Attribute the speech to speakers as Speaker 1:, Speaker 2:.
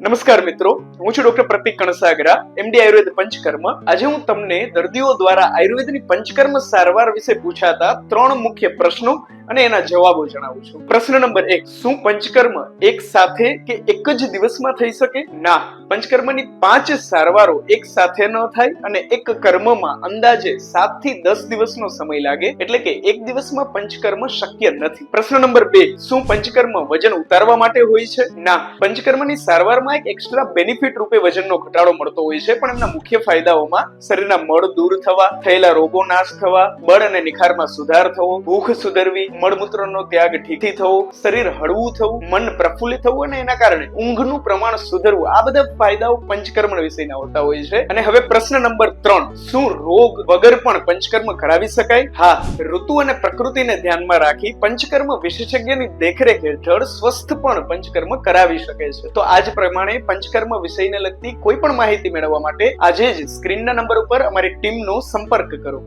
Speaker 1: નમસ્કાર મિત્રો, હું છું ડોક્ટર પ્રતિક કણસાગરા, એમડી આયુર્વેદ પંચકર્મ. આજે હું તમને દર્દીઓ દ્વારા આયુર્વેદની પંચકર્મ સારવાર વિશે પૂછાતા 3 મુખ્ય પ્રશ્નો અને એના જવાબો જણાવું છું. પ્રશ્ન નંબર 1, શું પંચકર્મ એક સાથે કે એક જ દિવસમાં થઈ શકે? ના, પંચકર્મની 5 સારવારો એક સાથે ન થાય અને એક કર્મમાં અંદાજે 7 થી 10 દિવસનો સમય લાગે, એટલે કે એક દિવસમાં પંચકર્મ શક્ય નથી. પ્રશ્ન નંબર 2, શું પંચકર્મ વજન ઉતારવા માટે હોય છે? ના, પંચકર્મની સારવારમાં એક એક્સ્ટ્રા બેનિફિટ રૂપે વજનનો ઘટાડો મળતો હોય છે, પણ એમના મુખ્ય ફાયદાઓમાં શરીરના મળ દૂર થવા, થયેલા રોગો નાશ થવા, બળ અને નિખારમાં સુધાર થવો, ભૂખ સુધરવી, મળમૂત્રનો ત્યાગ ઠીકથી થવો, શરીર હળવું થવું, મન પ્રફુલ્લિત થવું અને એના કારણે ઊંઘનું પ્રમાણ સુધરવું, આ બધા ફાયદાઓ પંચકર્મ વિશેના હોતા હોય છે. અને હવે પ્રશ્ન નંબર 3, શું રોગ વગર પણ પંચકર્મ કરાવી શકાય? હા, ઋતુ અને પ્રકૃતિને ધ્યાનમાં રાખી પંચકર્મ વિશેષજ્ઞની દેખરેખ હેઠળ સ્વસ્થ પણ પંચકર્મ કરાવી શકે છે. તો આજ પ્રમાણે પંચકર્મ વિષયને લગતી કોઈ પણ માહિતી મેળવવા માટે આજે જ સ્ક્રીનના નંબર ઉપર અમારી ટીમનો સંપર્ક કરો.